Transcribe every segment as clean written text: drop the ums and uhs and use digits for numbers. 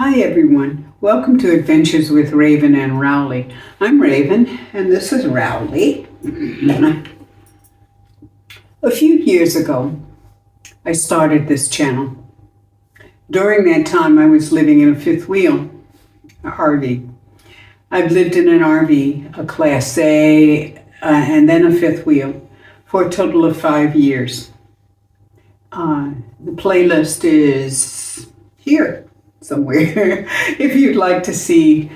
Hi everyone, welcome to Adventures with Raven and Rowley. I'm Raven and this is Rowley. A few years ago, I started this channel. During that time, I was living in a fifth wheel, RV. I've lived in an RV, a Class A, and then a fifth wheel for a total of 5 years. The playlist is here somewhere if you'd like to see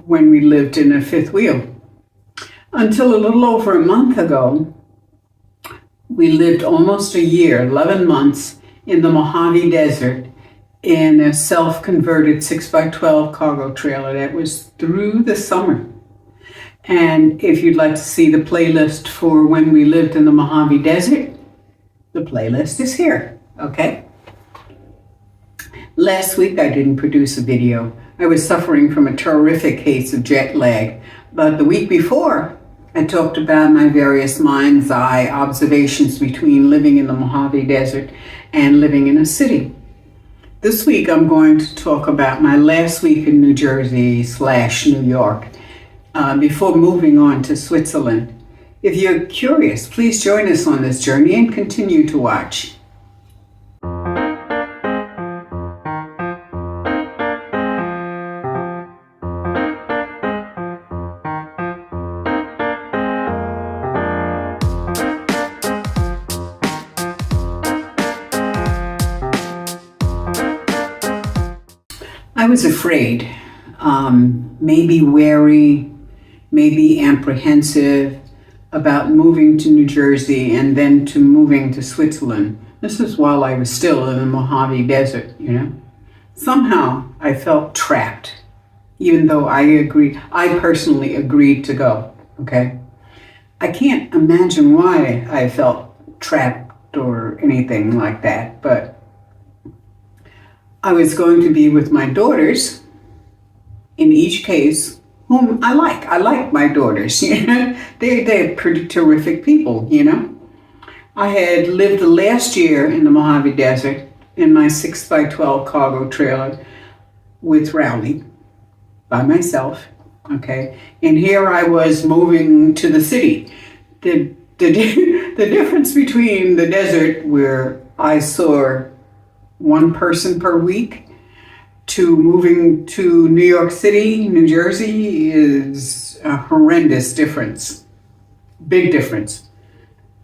when we lived in a fifth wheel. Until a little over a month ago, we lived almost a year, 11 months, in the Mojave Desert in a self-converted 6x12 cargo trailer that was through the summer. And if you'd like to see the playlist for when we lived in the Mojave Desert, the playlist is here, okay? Last week I didn't produce a video. I was suffering from a terrific case of jet lag. But the week before, I talked about my various mind's eye observations between living in the Mojave Desert and living in a city. This week I'm going to talk about my last week in New Jersey/New York before moving on to Switzerland. If you're curious, please join us on this journey and continue to watch. I was afraid, maybe wary, maybe apprehensive about moving to New Jersey and then to moving to Switzerland. This is while I was still in the Mojave Desert, you know. Somehow I felt trapped, even though I personally agreed to go, okay? I can't imagine why I felt trapped or anything like that, but I was going to be with my daughters, in each case, whom I like. I like my daughters, you know. They're pretty terrific people, you know. I had lived the last year in the Mojave Desert in my 6x12 cargo trailer with Rowley by myself, okay. And here I was moving to the city. The difference between the desert, where I saw one person per week, to moving to New York City, New Jersey, is a horrendous difference. Big difference.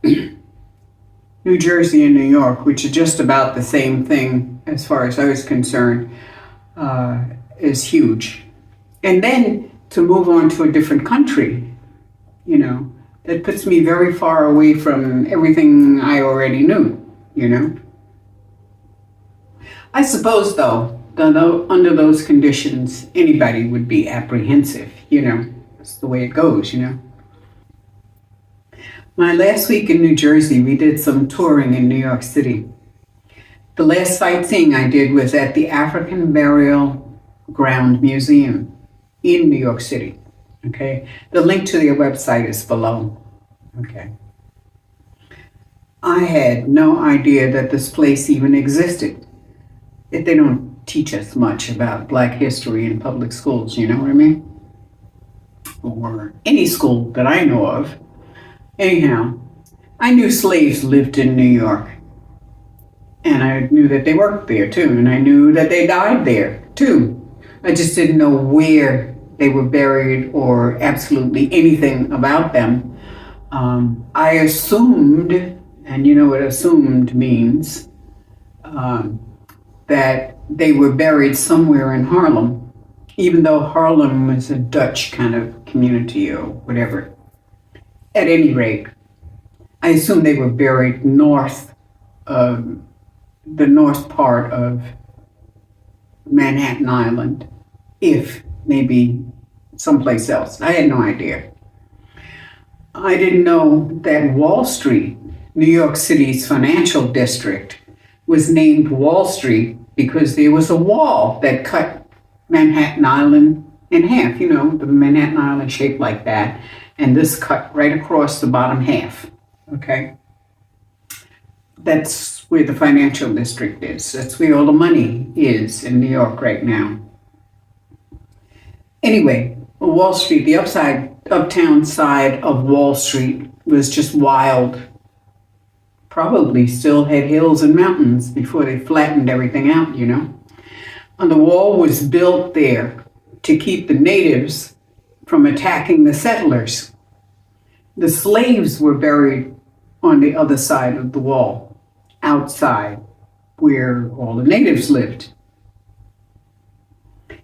New Jersey and New York, which are just about the same thing as far as I was concerned, is huge. And then to move on to a different country, you know, that puts me very far away from everything I already knew, you know. I suppose, though, under those conditions, anybody would be apprehensive, you know. That's the way it goes, you know. My last week in New Jersey, we did some touring in New York City. The last sightseeing I did was at the African Burial Ground Museum in New York City, okay. The link to their website is below, okay. I had no idea that this place even existed. They don't teach us much about Black history in public schools, you know what I mean? Or any school that I know of. Anyhow, I knew slaves lived in New York. And I knew that they worked there too. And I knew that they died there too. I just didn't know where they were buried or absolutely anything about them. I assumed, and you know what assumed means, that they were buried somewhere in Harlem, even though Harlem was a Dutch kind of community or whatever. At any rate, I assumed they were buried north of the north part of Manhattan Island, if maybe someplace else. I had no idea. I didn't know that Wall Street, New York City's financial district, was named Wall Street because there was a wall that cut Manhattan Island in half, you know, the Manhattan Island shaped like that, and this cut right across the bottom half, okay? That's where the financial district is. That's where all the money is in New York right now. Anyway, Wall Street, the uptown side of Wall Street was just wild. Probably still had hills and mountains before they flattened everything out, you know. And the wall was built there to keep the natives from attacking the settlers. The slaves were buried on the other side of the wall, outside, where all the natives lived.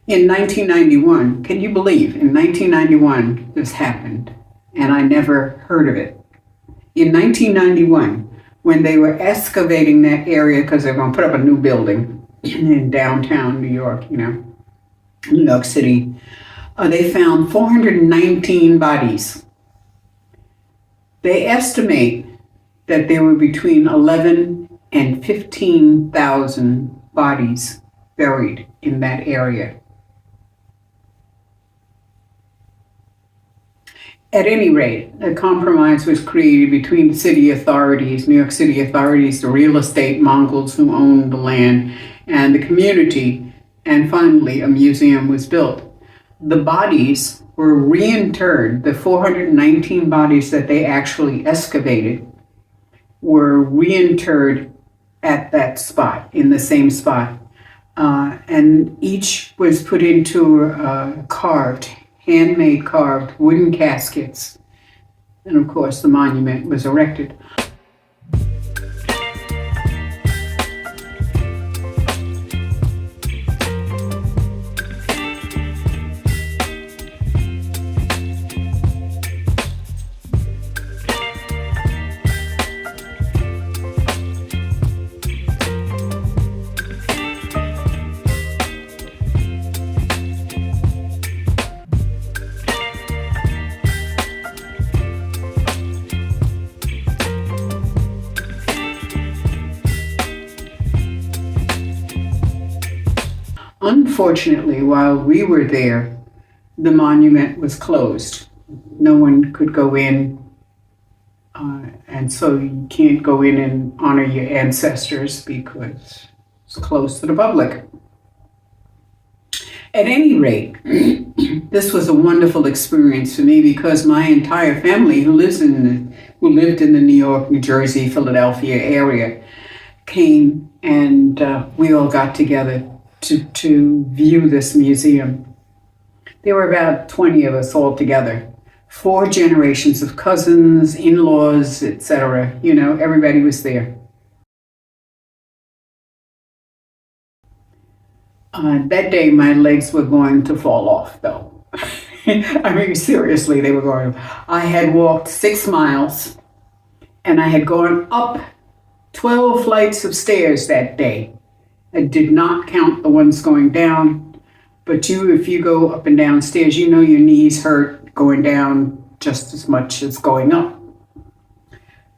In 1991, can you believe, in 1991 this happened, and I never heard of it. In 1991, when they were excavating that area because they were going to put up a new building in downtown New York, you know, New York City, they found 419 bodies. They estimate that there were between 11 and 15,000 bodies buried in that area. At any rate, a compromise was created between the city authorities, New York City authorities, the real estate Mongols who owned the land, and the community, and finally a museum was built. The bodies were reinterred. The 419 bodies that they actually excavated were reinterred at that spot, in the same spot. And each was put into handmade carved wooden caskets. And of course, the monument was erected. Unfortunately, while we were there, the monument was closed. No one could go in, and so you can't go in and honor your ancestors because it's closed to the public. At any rate, this was a wonderful experience for me because my entire family who lived in the New York, New Jersey, Philadelphia area came, and we all got together to view this museum. There were about 20 of us all together. 4 generations of cousins, in-laws, etc. You know, everybody was there. That day, my legs were going to fall off, though. I mean, seriously, they were going. I had walked 6 miles, and I had gone up 12 flights of stairs that day. I did not count the ones going down, but if you go up and down stairs, you know your knees hurt going down just as much as going up.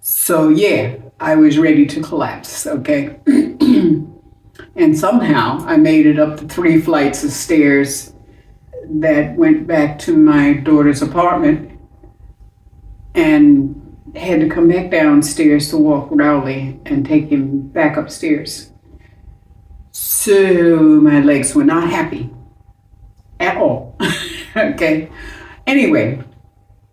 So yeah, I was ready to collapse, okay? And somehow I made it up the 3 flights of stairs that went back to my daughter's apartment and had to come back downstairs to walk Rowley and take him back upstairs. So my legs were not happy at all. Okay. Anyway,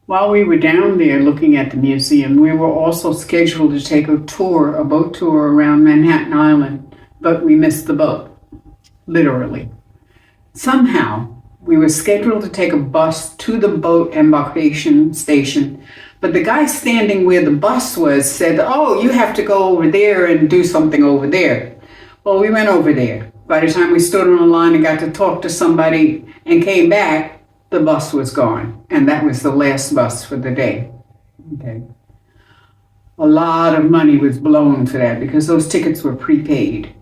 while we were down there looking at the museum, we were also scheduled to take a boat tour around Manhattan Island, but we missed the boat, literally. Somehow, we were scheduled to take a bus to the boat embarkation station, but the guy standing where the bus was said, "Oh, you have to go over there and do something over there." Well, we went over there. By the time we stood on the line and got to talk to somebody and came back, the bus was gone. And that was the last bus for the day. Okay. A lot of money was blown for that because those tickets were prepaid.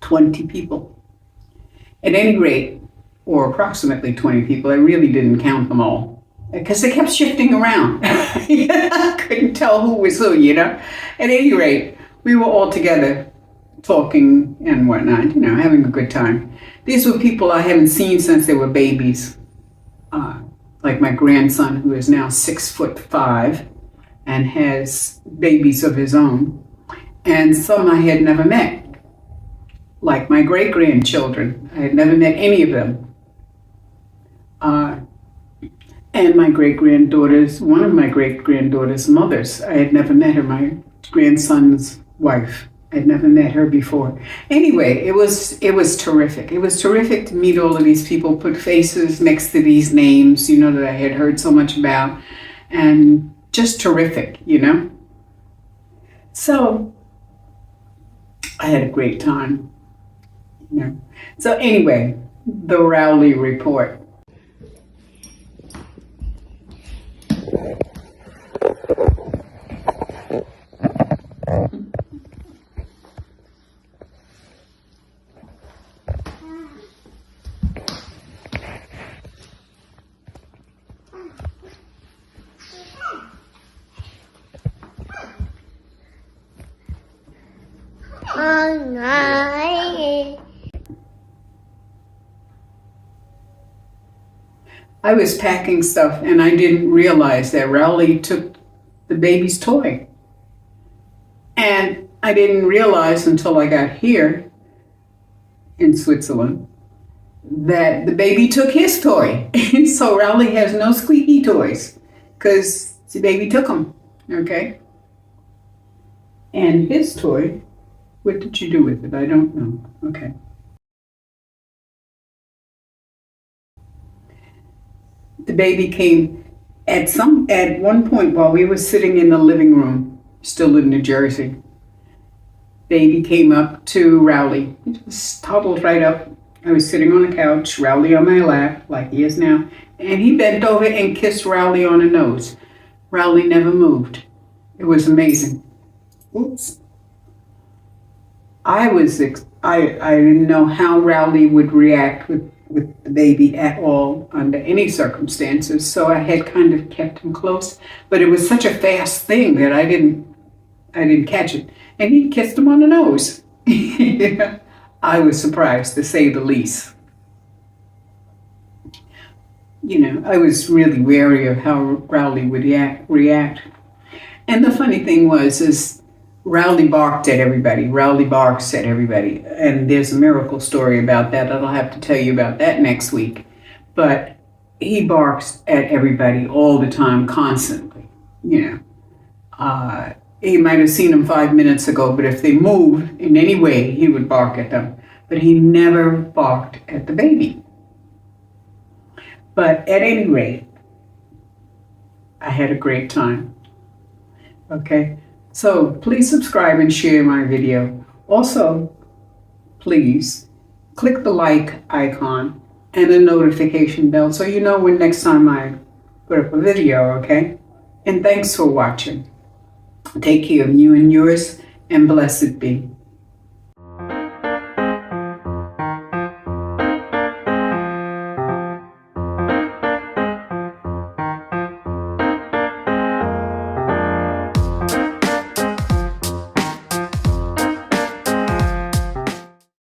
20 people. At any rate, or approximately 20 people, I really didn't count them all because they kept shifting around. I couldn't tell who was who, you know. At any rate, we were all together talking and whatnot, you know, having a good time. These were people I haven't seen since they were babies. Like my grandson, who is now 6'5" and has babies of his own. and some I had never met, like my great-grandchildren. I had never met any of them. And my great-granddaughters, one of my great-granddaughter's mothers, I had never met her, my grandson's wife. I'd never met her before. Anyway, it was terrific. It was terrific to meet all of these people, put faces next to these names, you know, that I had heard so much about, and just terrific, you know. So I had a great time, you know. So anyway, the Rowley report. I was packing stuff and I didn't realize that Rowley took the baby's toy. And I didn't realize until I got here in Switzerland that the baby took his toy. So Rowley has no squeaky toys because the baby took them, okay? And his toy, what did you do with it? I don't know, okay. The baby came at one point while we were sitting in the living room, still in New Jersey. Baby came up to Rowley. He just toddled right up. I was sitting on the couch, Rowley on my lap, like he is now, and he bent over and kissed Rowley on the nose. Rowley never moved. It was amazing. Oops. I didn't know how Rowley would react with the baby at all under any circumstances, so I had kind of kept him close, but it was such a fast thing that I didn't catch it, and he kissed him on the nose. I was surprised, to say the least. You know, I was really wary of how Rowley would react. And the funny thing is Rowley barked at everybody. Rowley barks at everybody. And there's a miracle story about that. I'll have to tell you about that next week. But he barks at everybody all the time, constantly, you know. He might have seen them 5 minutes ago, but if they moved in any way, he would bark at them. But he never barked at the baby. But at any rate, I had a great time. Okay? So please subscribe and share my video. Also, please click the like icon and the notification bell so you know when next time I put up a video, okay? And thanks for watching. Take care of you and yours, and blessed be.